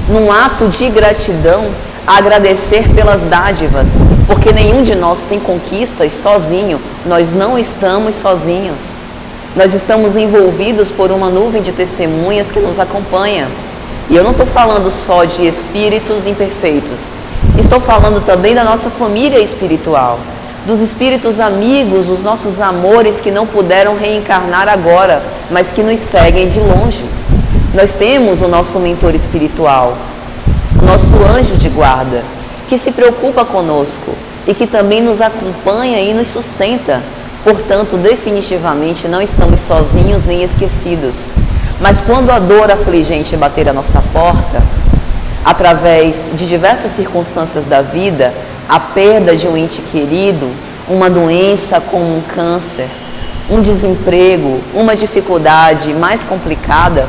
num ato de gratidão, agradecer pelas dádivas, porque nenhum de nós tem conquistas sozinho, nós não estamos sozinhos. Nós estamos envolvidos por uma nuvem de testemunhas que nos acompanha. E eu não estou falando só de espíritos imperfeitos, estou falando também da nossa família espiritual, dos espíritos amigos, os nossos amores que não puderam reencarnar agora, mas que nos seguem de longe. Nós temos o nosso mentor espiritual, o nosso anjo de guarda, que se preocupa conosco e que também nos acompanha e nos sustenta. Portanto, definitivamente não estamos sozinhos nem esquecidos. Mas quando a dor afligente bater a nossa porta, através de diversas circunstâncias da vida, a perda de um ente querido, uma doença como um câncer, um desemprego, uma dificuldade mais complicada,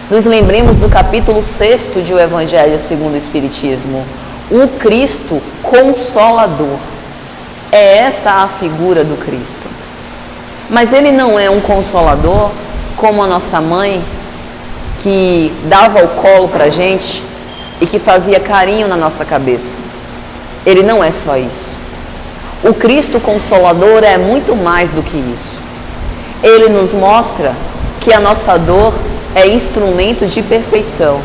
nos lembremos do capítulo 6 de O Evangelho segundo o Espiritismo, o Cristo Consolador. É essa a figura do Cristo. Mas ele não é um consolador como a nossa mãe, que dava o colo para a gente e que fazia carinho na nossa cabeça. Ele não é só isso. O Cristo Consolador é muito mais do que isso. Ele nos mostra que a nossa dor é instrumento de perfeição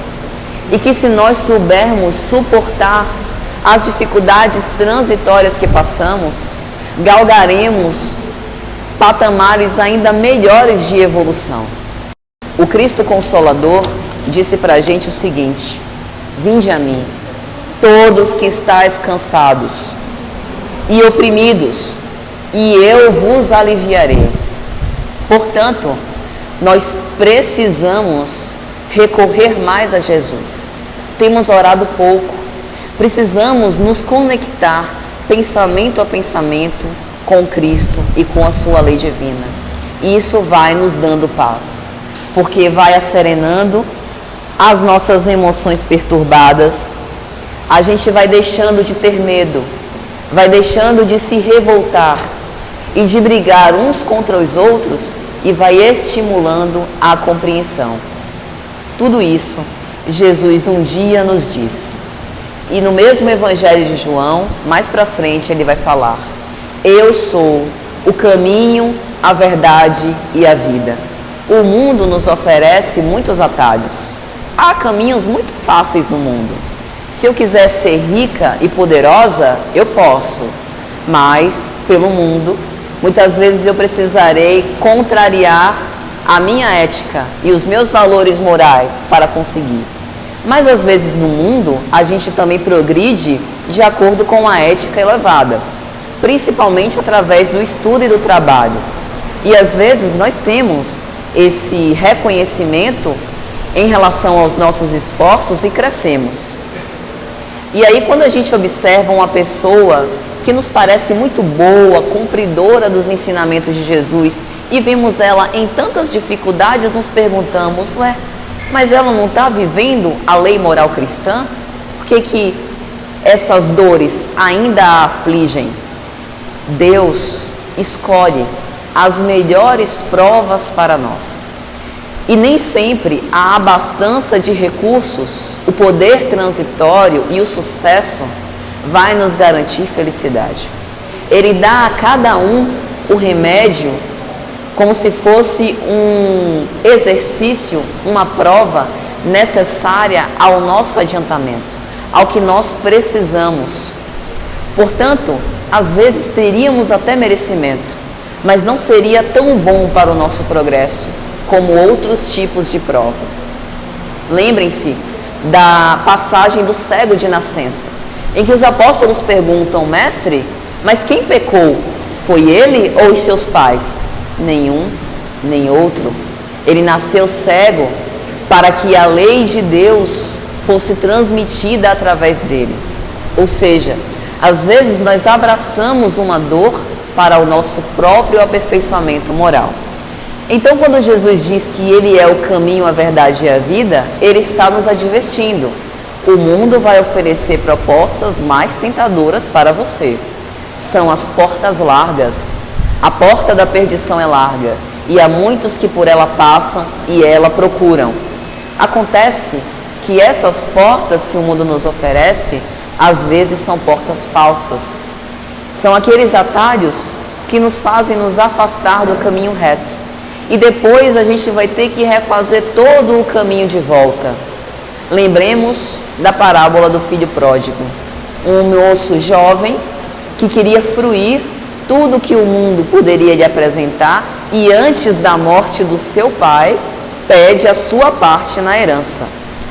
e que se nós soubermos suportar as dificuldades transitórias que passamos, galgaremos patamares ainda melhores de evolução. O Cristo Consolador disse para a gente o seguinte: vinde a mim, todos que estáis cansados e oprimidos, e eu vos aliviarei. Portanto, nós precisamos recorrer mais a Jesus. Temos orado pouco. Precisamos nos conectar pensamento a pensamento com Cristo e com a sua lei divina. E isso vai nos dando paz, porque vai asserenando as nossas emoções perturbadas. A gente vai deixando de ter medo, vai deixando de se revoltar e de brigar uns contra os outros e vai estimulando a compreensão. Tudo isso Jesus um dia nos disse. E no mesmo Evangelho de João, mais para frente, ele vai falar: eu sou o caminho, a verdade e a vida. O mundo nos oferece muitos atalhos. Há caminhos muito fáceis no mundo. Se eu quiser ser rica e poderosa, eu posso. Mas, pelo mundo, muitas vezes eu precisarei contrariar a minha ética e os meus valores morais para conseguir. Mas às vezes no mundo a gente também progride de acordo com a ética elevada, principalmente através do estudo e do trabalho. E às vezes nós temos esse reconhecimento em relação aos nossos esforços e crescemos. E aí quando a gente observa uma pessoa que nos parece muito boa, cumpridora dos ensinamentos de Jesus, e vemos ela em tantas dificuldades, nos perguntamos: ué, mas ela não está vivendo a lei moral cristã? Por que essas dores ainda a afligem? Deus escolhe as melhores provas para nós. E nem sempre a abastança de recursos, o poder transitório e o sucesso vai nos garantir felicidade. Ele dá a cada um o remédio como se fosse um exercício, uma prova necessária ao nosso adiantamento, ao que nós precisamos. Portanto, às vezes teríamos até merecimento, mas não seria tão bom para o nosso progresso como outros tipos de prova. Lembrem-se da passagem do cego de nascença, em que os apóstolos perguntam: mestre, mas quem pecou? Foi ele ou os seus pais? Nenhum, nem outro. Ele nasceu cego para que a lei de Deus fosse transmitida através dele. Ou seja, às vezes nós abraçamos uma dor para o nosso próprio aperfeiçoamento moral. Então, quando Jesus diz que Ele é o caminho, a verdade e a vida, Ele está nos advertindo. O mundo vai oferecer propostas mais tentadoras para você. São as portas largas. A porta da perdição é larga, e há muitos que por ela passam e ela procuram. Acontece que essas portas que o mundo nos oferece, às vezes são portas falsas. São aqueles atalhos que nos fazem nos afastar do caminho reto. E depois a gente vai ter que refazer todo o caminho de volta. Lembremos da parábola do filho pródigo. Um moço jovem que queria fruir tudo que o mundo poderia lhe apresentar e antes da morte do seu pai, pede a sua parte na herança.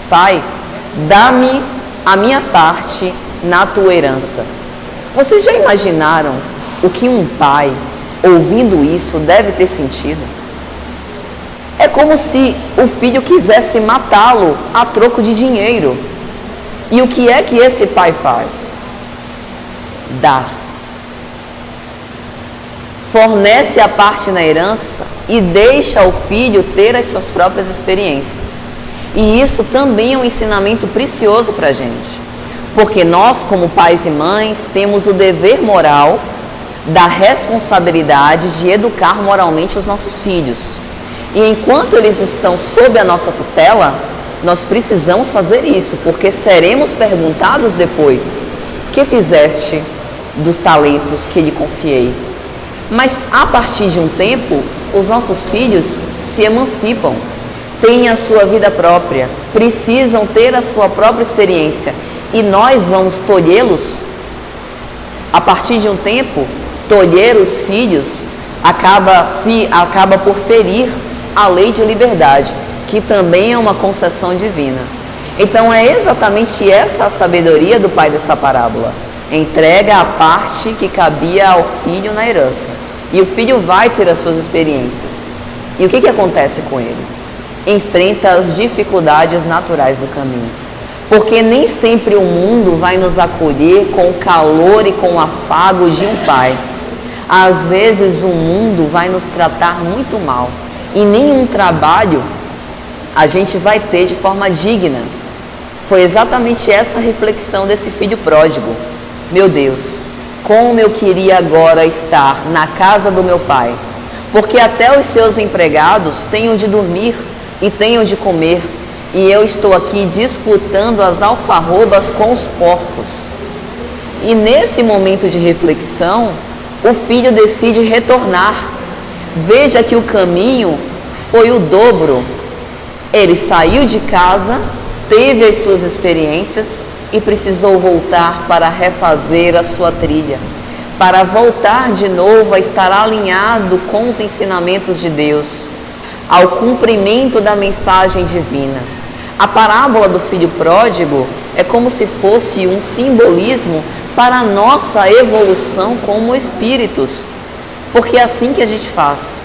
Pai, dá-me a minha parte na tua herança. Vocês já imaginaram o que um pai, ouvindo isso, deve ter sentido? É como se o filho quisesse matá-lo a troco de dinheiro. E o que é que esse pai faz? Dá. Fornece a parte na herança e deixa o filho ter as suas próprias experiências. E isso também é um ensinamento precioso para a gente. Porque nós, como pais e mães, temos o dever moral da responsabilidade de educar moralmente os nossos filhos. E enquanto eles estão sob a nossa tutela, nós precisamos fazer isso, porque seremos perguntados depois: que fizeste dos talentos que lhe confiei? Mas a partir de um tempo, os nossos filhos se emancipam, têm a sua vida própria, precisam ter a sua própria experiência e nós vamos tolhê-los. A partir de um tempo, tolher os filhos acaba por ferir a lei de liberdade, que também é uma concessão divina. Então é exatamente essa a sabedoria do pai dessa parábola. Entrega a parte que cabia ao filho na herança. E o filho vai ter as suas experiências. E o que acontece com ele? Enfrenta as dificuldades naturais do caminho. Porque nem sempre o mundo vai nos acolher com o calor e com o afago de um pai. Às vezes o mundo vai nos tratar muito mal. E nenhum trabalho a gente vai ter de forma digna. Foi exatamente essa reflexão desse filho pródigo. Meu Deus, como eu queria agora estar na casa do meu pai, porque até os seus empregados têm onde dormir e têm onde comer, e eu estou aqui disputando as alfarrobas com os porcos. E nesse momento de reflexão, o filho decide retornar. Veja que o caminho foi o dobro. Ele saiu de casa, teve as suas experiências e precisou voltar para refazer a sua trilha, para voltar de novo a estar alinhado com os ensinamentos de Deus, ao cumprimento da mensagem divina. A parábola do filho pródigo é como se fosse um simbolismo para a nossa evolução como espíritos, porque é assim que a gente faz.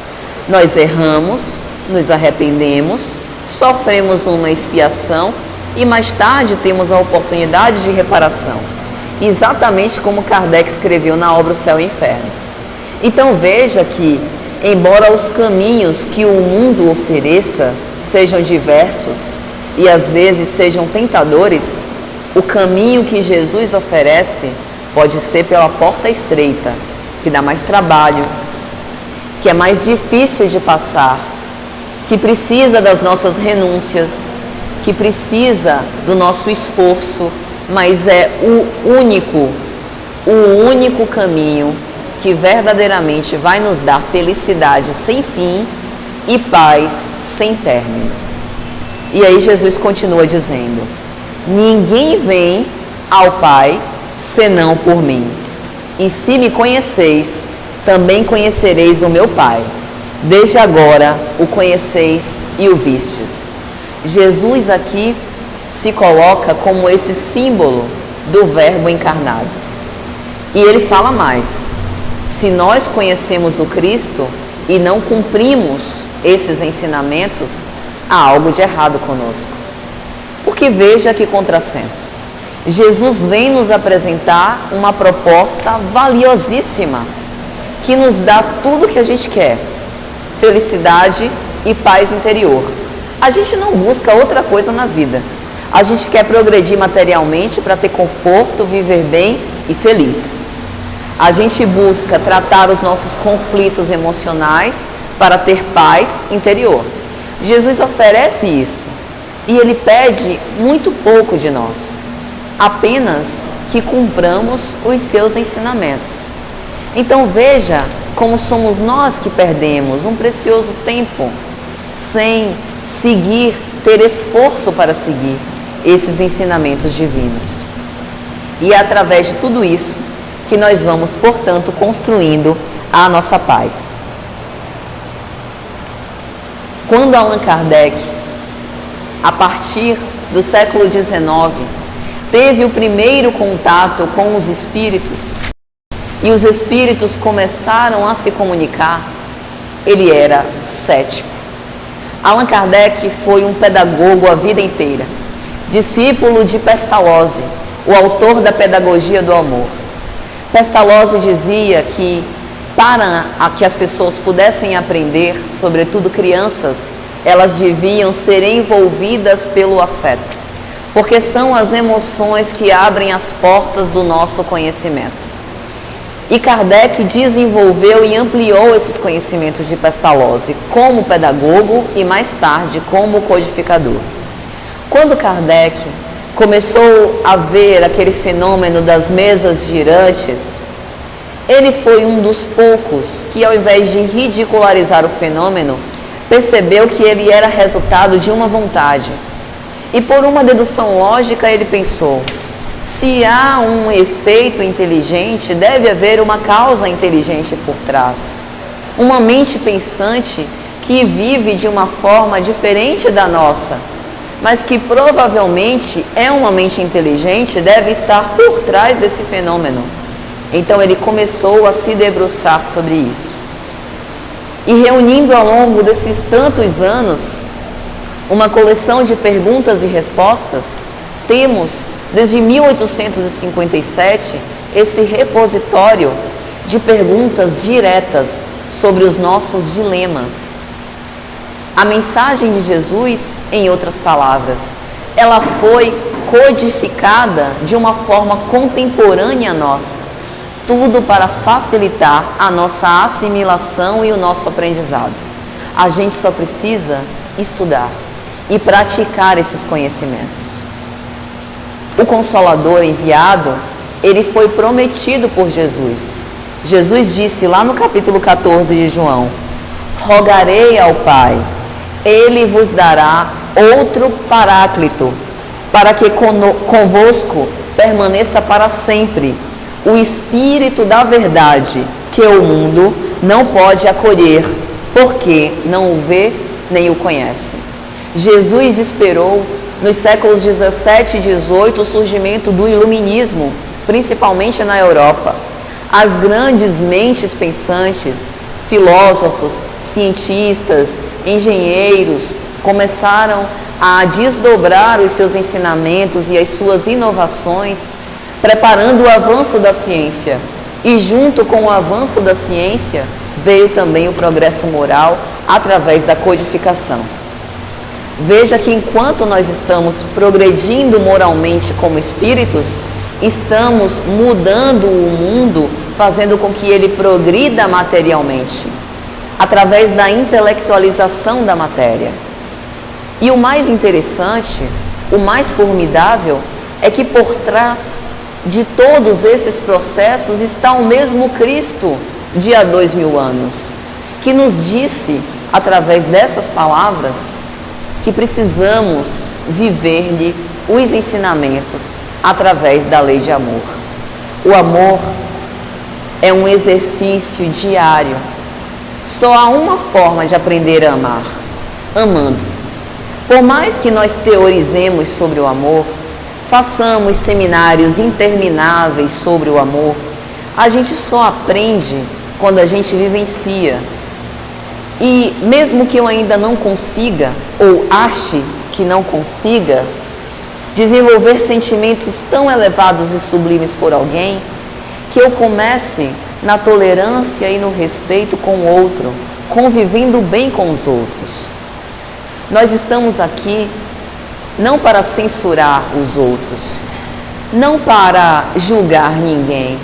Nós erramos, nos arrependemos, sofremos uma expiação e mais tarde temos a oportunidade de reparação, exatamente como Kardec escreveu na obra O Céu e o Inferno. Então veja que, embora os caminhos que o mundo ofereça sejam diversos e às vezes sejam tentadores, o caminho que Jesus oferece pode ser pela porta estreita, que dá mais trabalho, que é mais difícil de passar, que precisa das nossas renúncias, que precisa do nosso esforço, mas é o único caminho que verdadeiramente vai nos dar felicidade sem fim e paz sem término. E aí Jesus continua dizendo: ninguém vem ao Pai senão por mim. E se me conheceis, também conhecereis o meu Pai. Desde agora o conheceis e o vistes. Jesus aqui se coloca como esse símbolo do Verbo encarnado. E ele fala mais: se nós conhecemos o Cristo e não cumprimos esses ensinamentos, há algo de errado conosco. Porque veja que contrassenso. Jesus vem nos apresentar uma proposta valiosíssima, que nos dá tudo o que a gente quer: felicidade e paz interior. A gente não busca outra coisa na vida. A gente quer progredir materialmente para ter conforto, viver bem e feliz. A gente busca tratar os nossos conflitos emocionais para ter paz interior. Jesus oferece isso e ele pede muito pouco de nós, apenas que cumpramos os seus ensinamentos. Então veja como somos nós que perdemos um precioso tempo sem seguir, ter esforço para seguir esses ensinamentos divinos. E é através de tudo isso que nós vamos, portanto, construindo a nossa paz. Quando Allan Kardec, a partir do século XIX, teve o primeiro contato com os espíritos, e os espíritos começaram a se comunicar, ele era cético. Allan Kardec foi um pedagogo a vida inteira, discípulo de Pestalozzi, o autor da Pedagogia do Amor. Pestalozzi dizia que para que as pessoas pudessem aprender, sobretudo crianças, elas deviam ser envolvidas pelo afeto, porque são as emoções que abrem as portas do nosso conhecimento. E Kardec desenvolveu e ampliou esses conhecimentos de Pestalozzi como pedagogo e mais tarde como codificador. Quando Kardec começou a ver aquele fenômeno das mesas girantes, ele foi um dos poucos que, ao invés de ridicularizar o fenômeno, percebeu que ele era resultado de uma vontade. E por uma dedução lógica ele pensou: se há um efeito inteligente, deve haver uma causa inteligente por trás. Uma mente pensante que vive de uma forma diferente da nossa, mas que provavelmente é uma mente inteligente, deve estar por trás desse fenômeno. Então ele começou a se debruçar sobre isso. E reunindo ao longo desses tantos anos uma coleção de perguntas e respostas, temos desde 1857 esse repositório de perguntas diretas sobre os nossos dilemas. A mensagem de Jesus, em outras palavras, ela foi codificada de uma forma contemporânea nossa, tudo para facilitar a nossa assimilação e o nosso aprendizado. A gente só precisa estudar e praticar esses conhecimentos. O Consolador enviado, ele foi prometido por Jesus. Jesus disse lá no capítulo 14 de João: rogarei ao Pai, ele vos dará outro Paráclito, para que convosco permaneça para sempre, o Espírito da verdade, que o mundo não pode acolher, porque não o vê nem o conhece. Jesus esperou nos séculos 17 e 18 o surgimento do iluminismo, principalmente na Europa. As grandes mentes pensantes, filósofos, cientistas, engenheiros, começaram a desdobrar os seus ensinamentos e as suas inovações, preparando o avanço da ciência. E junto com o avanço da ciência, veio também o progresso moral através da codificação. Veja que enquanto nós estamos progredindo moralmente como espíritos, estamos mudando o mundo, fazendo com que ele progrida materialmente. através da intelectualização da matéria. E o mais interessante, o mais formidável, é que por trás de todos esses processos está o mesmo Cristo de há 2000 anos, que nos disse, através dessas palavras, que precisamos viver-lhe os ensinamentos através da lei de amor. O amor é um exercício diário. Só há uma forma de aprender a amar: amando. Por mais que nós teorizemos sobre o amor, façamos seminários intermináveis sobre o amor, a gente só aprende quando a gente vivencia. E mesmo que eu ainda não consiga, ou ache que não consiga, desenvolver sentimentos tão elevados e sublimes por alguém, que eu comece na tolerância e no respeito com o outro, convivendo bem com os outros. Nós estamos aqui não para censurar os outros, não para julgar ninguém,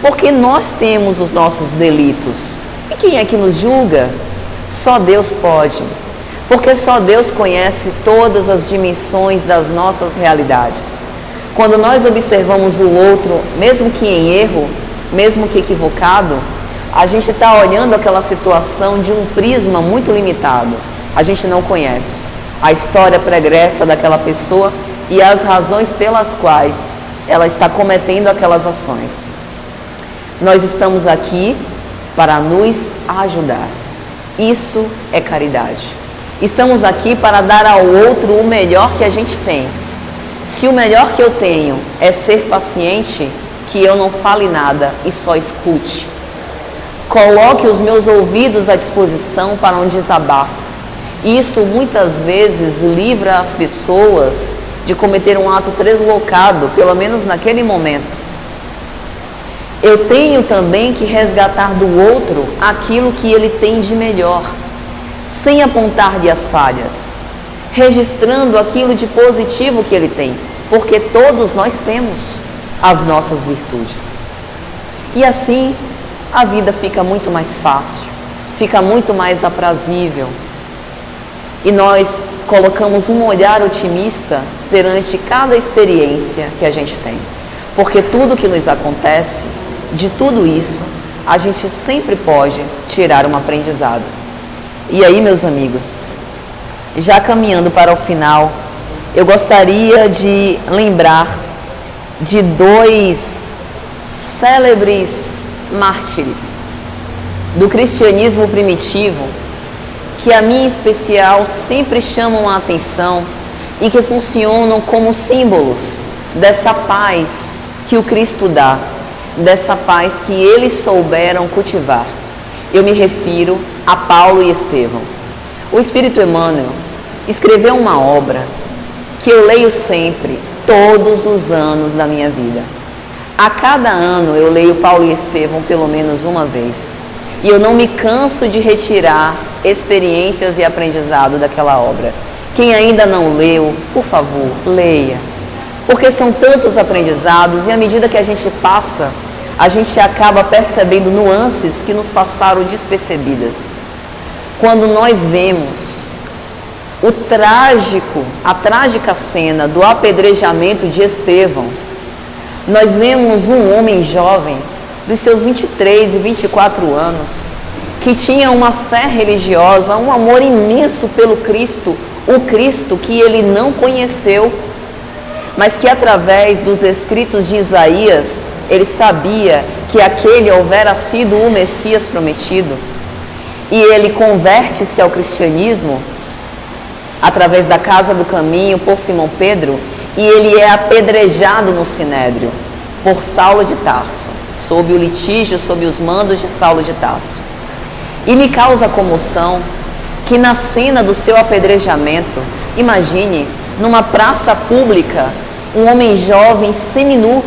porque nós temos os nossos delitos. E quem é que nos julga? Só Deus pode, porque só Deus conhece todas as dimensões das nossas realidades. Quando nós observamos o outro, mesmo que em erro, mesmo que equivocado, a gente está olhando aquela situação de um prisma muito limitado. A gente não conhece a história pregressa daquela pessoa e as razões pelas quais ela está cometendo aquelas ações. Nós estamos aqui para nos ajudar. Isso é caridade. Estamos aqui para dar ao outro o melhor que a gente tem. Se o melhor que eu tenho é ser paciente, que eu não fale nada e só escute. Coloque os meus ouvidos à disposição para um desabafo. Isso muitas vezes livra as pessoas de cometer um ato deslocado, pelo menos naquele momento. Eu tenho também que resgatar do outro aquilo que ele tem de melhor, sem apontar-lhe as falhas, registrando aquilo de positivo que ele tem, porque todos nós temos as nossas virtudes. E assim a vida fica muito mais fácil, fica muito mais aprazível. E nós colocamos um olhar otimista perante cada experiência que a gente tem. Porque tudo que nos acontece, de tudo isso, a gente sempre pode tirar um aprendizado. E aí, meus amigos, já caminhando para o final, eu gostaria de lembrar de dois célebres mártires do cristianismo primitivo, que a mim em especial sempre chamam a atenção e que funcionam como símbolos dessa paz que o Cristo dá, dessa paz que eles souberam cultivar. Eu me refiro a Paulo e Estevão. O Espírito Emmanuel escreveu uma obra que eu leio sempre, todos os anos da minha vida. A cada ano eu leio Paulo e Estevão pelo menos uma vez. E eu não me canso de retirar experiências e aprendizado daquela obra. Quem ainda não leu, por favor, leia. Porque são tantos aprendizados e à medida que a gente passa, a gente acaba percebendo nuances que nos passaram despercebidas. Quando nós vemos a trágica cena do apedrejamento de Estevão, nós vemos um homem jovem, dos seus 23 e 24 anos, que tinha uma fé religiosa, um amor imenso pelo Cristo, o Cristo que ele não conheceu, mas que através dos escritos de Isaías, ele sabia que aquele houvera sido o Messias prometido, e ele converte-se ao cristianismo através da Casa do Caminho por Simão Pedro, e ele é apedrejado no Sinédrio por Saulo de Tarso, sob o litígio, sob os mandos de Saulo de Tarso. E me causa comoção que na cena do seu apedrejamento, imagine, numa praça pública, um homem jovem seminu,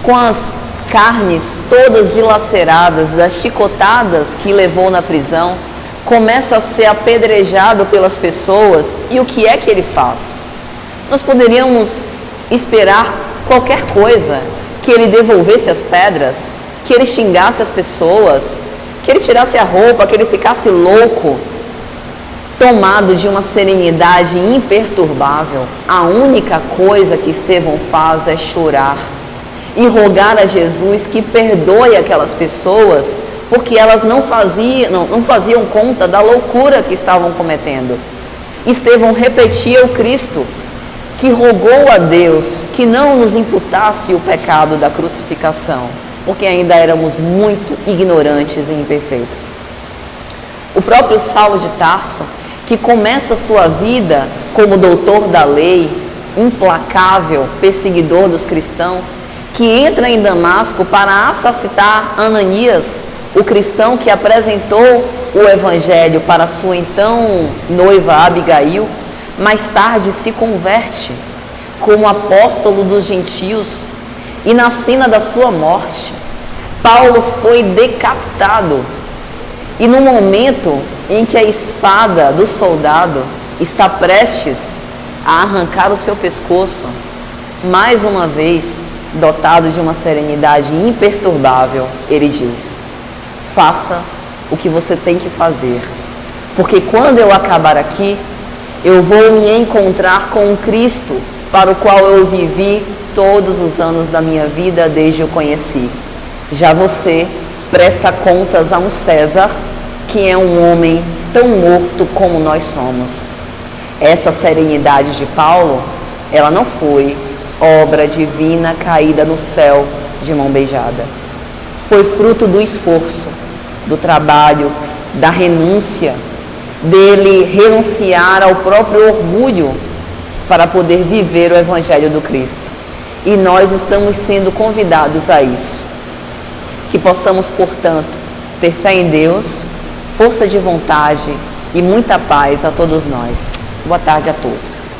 com as carnes todas dilaceradas, das chicotadas que levou na prisão, começa a ser apedrejado pelas pessoas. E o que é que ele faz? Nós poderíamos esperar qualquer coisa, que ele devolvesse as pedras, que ele xingasse as pessoas, que ele tirasse a roupa, que ele ficasse louco, tomado de uma serenidade imperturbável. A única coisa que Estevão faz é chorar e rogar a Jesus que perdoe aquelas pessoas, porque elas não faziam conta da loucura que estavam cometendo. Estevão repetia o Cristo, que rogou a Deus que não nos imputasse o pecado da crucificação, porque ainda éramos muito ignorantes e imperfeitos. O próprio Saulo de Tarso, que começa sua vida como doutor da lei, implacável, perseguidor dos cristãos, que entra em Damasco para assassinar Ananias, o cristão que apresentou o evangelho para sua então noiva Abigail, mais tarde se converte como apóstolo dos gentios, e na cena da sua morte, Paulo foi decapitado, e no momento em que a espada do soldado está prestes a arrancar o seu pescoço, mais uma vez, dotado de uma serenidade imperturbável, ele diz: faça o que você tem que fazer, porque quando eu acabar aqui, eu vou me encontrar com o Cristo para o qual eu vivi todos os anos da minha vida desde que o conheci. Já você presta contas a um César, que é um homem tão morto como nós somos. Essa serenidade de Paulo, ela não foi obra divina caída no céu de mão beijada. Foi fruto do esforço, do trabalho, da renúncia, dele renunciar ao próprio orgulho para poder viver o Evangelho do Cristo. E nós estamos sendo convidados a isso. Que possamos, portanto, ter fé em Deus, força de vontade e muita paz a todos nós. Boa tarde a todos.